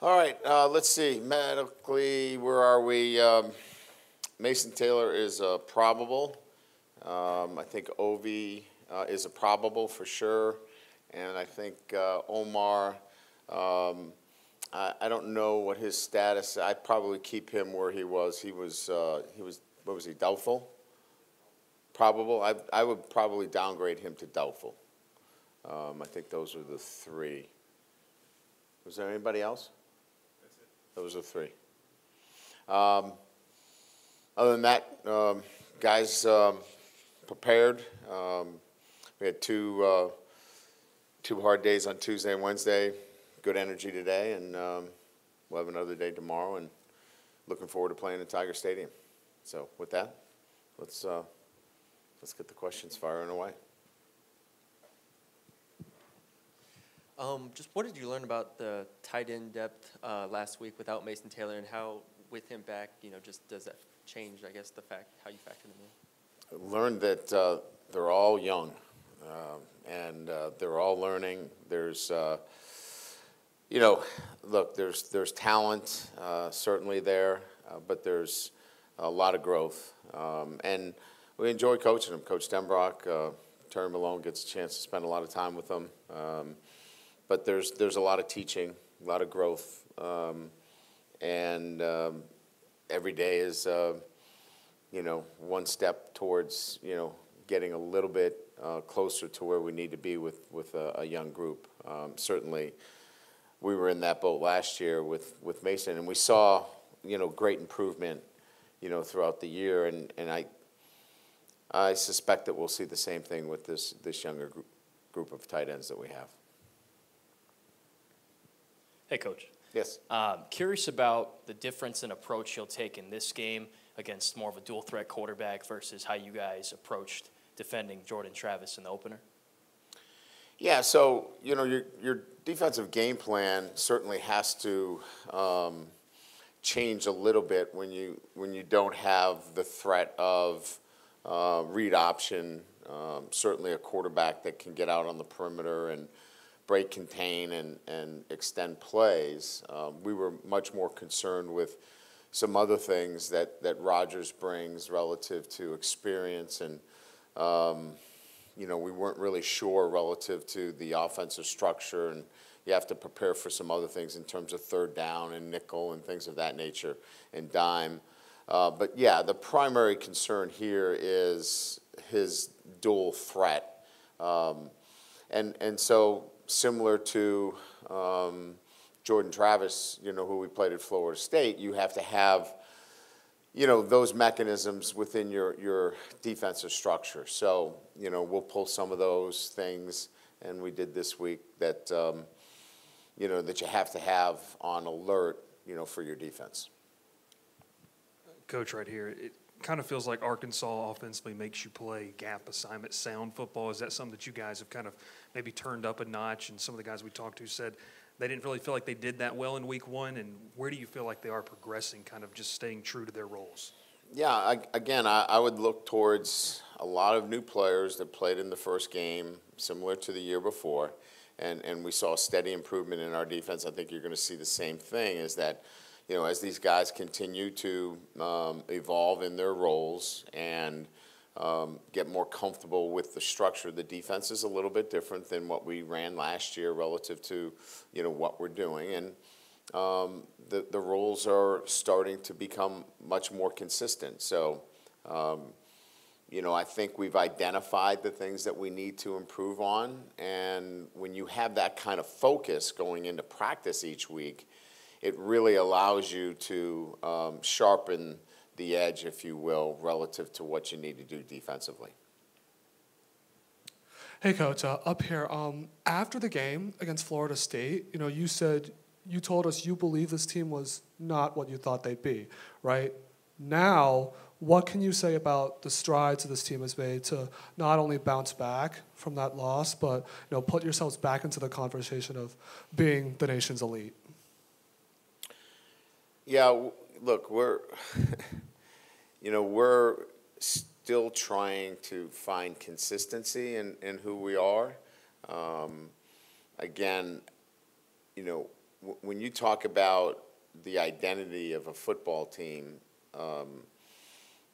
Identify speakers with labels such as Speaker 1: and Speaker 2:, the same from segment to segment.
Speaker 1: All right, let's see. Medically, where are we? Mason Taylor is probable. I think Ovi is a probable for sure. And I think Omar, I don't know what his status. I'd probably keep him where he was. He was, what was he, doubtful? Probable. I would probably downgrade him to doubtful. I think those are the three. Was there anybody else? That's it. Those are three. Other than that, guys prepared. We had two hard days on Tuesday and Wednesday. Good energy today, and we'll have another day tomorrow. And looking forward to playing in Tiger Stadium. So with that, let's get the questions firing away.
Speaker 2: Just what did you learn about the tight end depth last week without Mason Taylor, and how with him back, just does that change, I guess, how you factor them in?
Speaker 1: I learned that they're all young, and they're all learning. There's, look, there's talent certainly there, but there's a lot of growth, and we enjoy coaching them. Coach Denbrock, Terry Malone gets a chance to spend a lot of time with them. But there's a lot of teaching, a lot of growth, and every day is, one step towards, getting a little bit closer to where we need to be with a young group. Certainly, we were in that boat last year with Mason, and we saw, great improvement, throughout the year, and I suspect that we'll see the same thing with this younger group of tight ends that we have.
Speaker 3: Hey, Coach.
Speaker 1: Yes.
Speaker 3: Curious about the difference in approach you'll take in this game against more of a dual-threat quarterback versus how you guys approached defending Jordan Travis in the opener.
Speaker 1: Yeah, so, your defensive game plan certainly has to change a little bit when you don't have the threat of read option, certainly a quarterback that can get out on the perimeter and break, contain, and extend plays. We were much more concerned with some other things that Rodgers brings relative to experience, and we weren't really sure relative to the offensive structure, and you have to prepare for some other things in terms of third down and nickel and things of that nature, and dime. But yeah, the primary concern here is his dual threat, and so similar to Jordan Travis, who we played at Florida State, you have to have, those mechanisms within your defensive structure. So, we'll pull some of those things, and we did this week that, that you have to have on alert, for your defense.
Speaker 4: Coach, right here, it kind of feels like Arkansas offensively makes you play gap assignment sound football. Is that something that you guys have kind of maybe turned up a notch? And some of the guys we talked to said they didn't really feel like they did that well in week one. And where do you feel like they are progressing, kind of just staying true to their roles?
Speaker 1: Yeah, I would look towards a lot of new players that played in the first game, similar to the year before. And we saw steady improvement in our defense. I think you're going to see the same thing, is that as these guys continue to evolve in their roles and get more comfortable with the structure, the defense is a little bit different than what we ran last year relative to, what we're doing. And the roles are starting to become much more consistent. So, I think we've identified the things that we need to improve on. And when you have that kind of focus going into practice each week, it really allows you to sharpen the edge, if you will, relative to what you need to do defensively.
Speaker 5: Hey, Coach, up here, after the game against Florida State, you told us you believe this team was not what you thought they'd be, right? Now, what can you say about the strides that this team has made to not only bounce back from that loss, but put yourselves back into the conversation of being the nation's elite?
Speaker 1: Yeah, look, we're still trying to find consistency in who we are. Again, when you talk about the identity of a football team,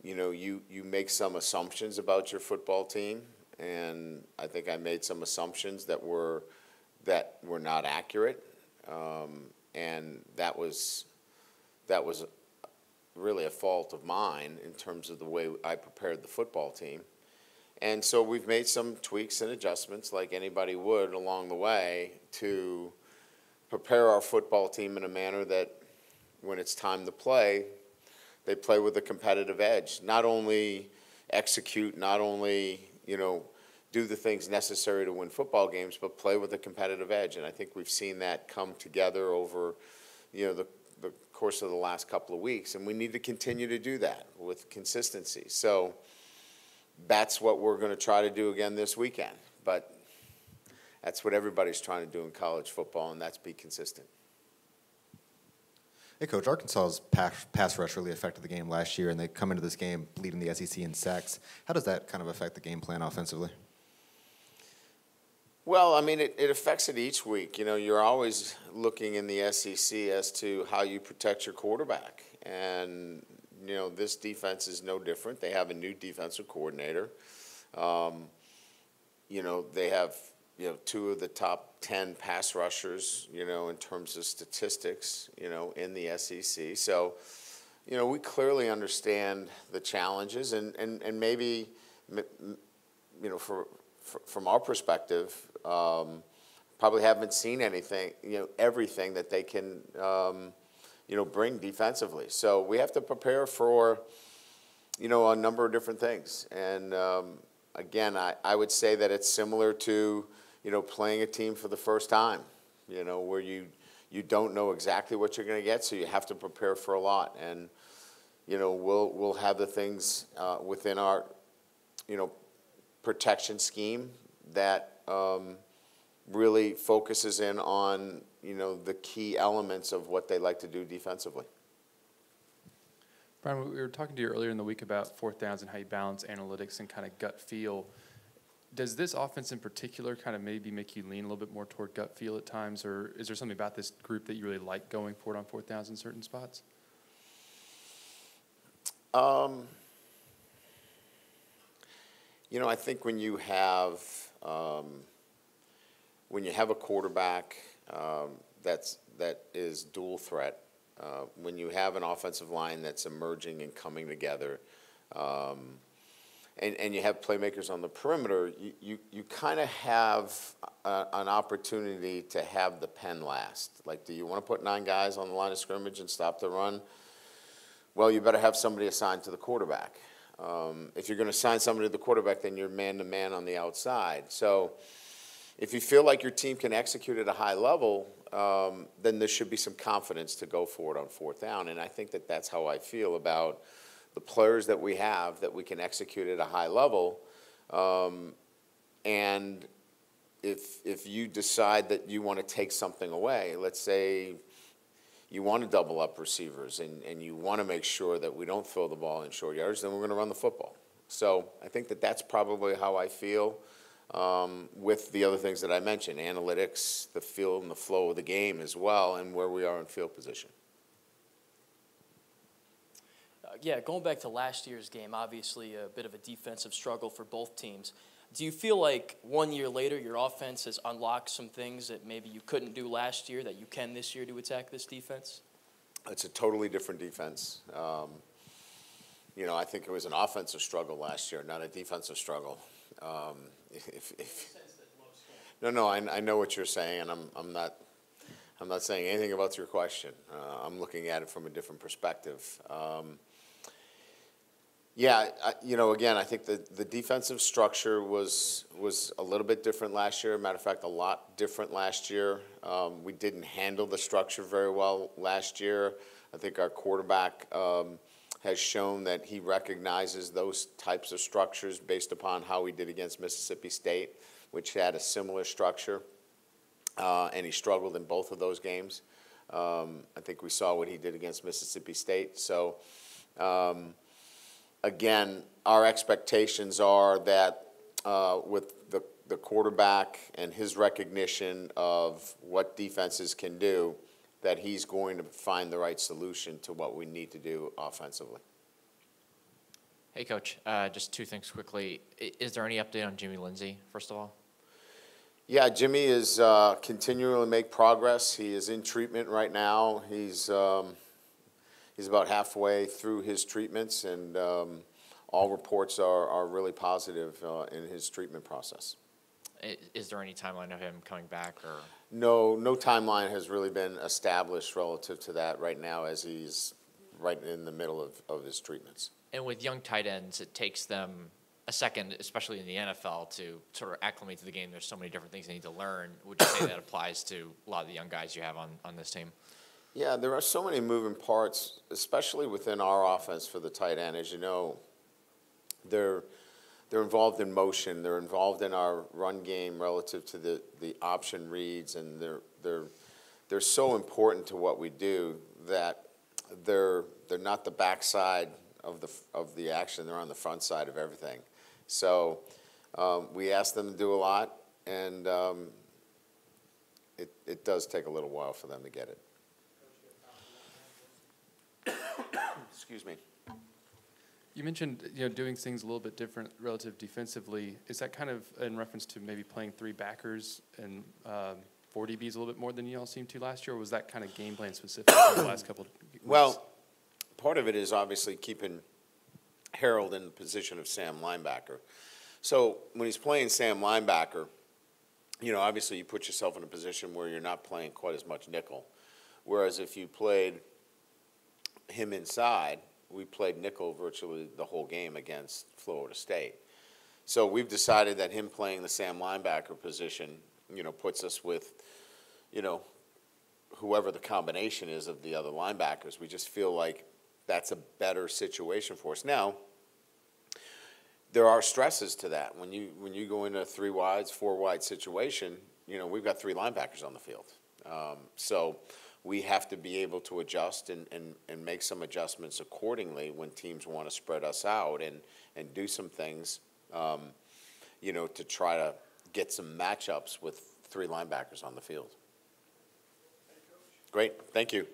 Speaker 1: you make some assumptions about your football team, and I think I made some assumptions that were not accurate, and that was really a fault of mine in terms of the way I prepared the football team. And so we've made some tweaks and adjustments, like anybody would along the way, to prepare our football team in a manner that when it's time to play, they play with a competitive edge. Not only execute, not only, do the things necessary to win football games, but play with a competitive edge. And I think we've seen that come together over, the course of the last couple of weeks. And we need to continue to do that with consistency. So that's what we're going to try to do again this weekend. But that's what everybody's trying to do in college football, and that's be consistent.
Speaker 6: Hey, Coach, Arkansas's pass rush really affected the game last year, and they come into this game leading the SEC in sacks. How does that kind of affect the game plan offensively?
Speaker 1: Well, I mean, it affects it each week. You're always looking in the SEC as to how you protect your quarterback. And, this defense is no different. They have a new defensive coordinator. They have, two of the top 10 pass rushers, in terms of statistics, in the SEC. So, we clearly understand the challenges and maybe, from our perspective, probably haven't seen anything, everything that they can, bring defensively. So we have to prepare for, a number of different things. And again, I would say that it's similar to, playing a team for the first time, where you don't know exactly what you're going to get, so you have to prepare for a lot. And, we'll have the things within our, protection scheme that really focuses in on, the key elements of what they like to do defensively.
Speaker 7: Brian, we were talking to you earlier in the week about fourth downs and how you balance analytics and kind of gut feel. Does this offense in particular kind of maybe make you lean a little bit more toward gut feel at times, or is there something about this group that you really like going for it on fourth downs in certain spots?
Speaker 1: I think when you have a quarterback that is dual threat, when you have an offensive line that's emerging and coming together, and you have playmakers on the perimeter, you kind of have an opportunity to have the pen last. Like, do you want to put 9 guys on the line of scrimmage and stop the run? Well, you better have somebody assigned to the quarterback. If you're going to assign somebody to the quarterback, then you're man-to-man on the outside. So if you feel like your team can execute at a high level, then there should be some confidence to go for it on fourth down. And I think that that's how I feel about the players that we have, that we can execute at a high level. And if you decide that you want to take something away, let's say you want to double up receivers and you want to make sure that we don't throw the ball in short yards, then we're going to run the football. So I think that that's probably how I feel with the other things that I mentioned, analytics, the feel and the flow of the game as well, and where we are in field position.
Speaker 3: Going back to last year's game, obviously a bit of a defensive struggle for both teams. Do you feel like 1 year later your offense has unlocked some things that maybe you couldn't do last year that you can this year to attack this defense?
Speaker 1: It's a totally different defense. I think it was an offensive struggle last year, not a defensive struggle. No, I know what you're saying, and I'm not saying anything about your question. I'm looking at it from a different perspective. Again, I think the defensive structure was a little bit different last year. Matter of fact, a lot different last year. We didn't handle the structure very well last year. I think our quarterback has shown that he recognizes those types of structures based upon how he did against Mississippi State, which had a similar structure, and he struggled in both of those games. I think we saw what he did against Mississippi State. So, again, our expectations are that with the quarterback and his recognition of what defenses can do, that he's going to find the right solution to what we need to do offensively.
Speaker 8: Hey, Coach. Just two things quickly. Is there any update on Jimmy Lindsay, first of all?
Speaker 1: Yeah, Jimmy is continuing to make progress. He is in treatment right now. He's about halfway through his treatments, and all reports are really positive in his treatment process.
Speaker 8: Is there any timeline of him coming back, or?
Speaker 1: No timeline has really been established relative to that right now, as he's right in the middle of his treatments.
Speaker 8: And with young tight ends, it takes them a second, especially in the NFL, to sort of acclimate to the game. There's so many different things they need to learn. Would you say that applies to a lot of the young guys you have on this team?
Speaker 1: Yeah, there are so many moving parts, especially within our offense for the tight end. As you know, they're involved in motion. They're involved in our run game relative to the option reads, and they're so important to what we do that they're not the backside of the action. They're on the front side of everything. So we ask them to do a lot, and it does take a little while for them to get it. Excuse me.
Speaker 7: You mentioned doing things a little bit different relative defensively. Is that kind of in reference to maybe playing three backers and 4 DBs a little bit more than you all seemed to last year, or was that kind of game plan specific in the last couple of weeks?
Speaker 1: Well, part of it is obviously keeping Harold in the position of Sam linebacker. So when he's playing Sam linebacker, obviously you put yourself in a position where you're not playing quite as much nickel. Whereas if you played him inside, we played nickel virtually the whole game against Florida State. So we've decided that him playing the Sam linebacker position, puts us with, whoever the combination is of the other linebackers. We just feel like that's a better situation for us. Now, there are stresses to that. When you go into a 3 wides, 4 wide situation, we've got 3 linebackers on the field. So we have to be able to adjust and make some adjustments accordingly when teams want to spread us out and do some things, to try to get some matchups with 3 linebackers on the field. Great. Thank you.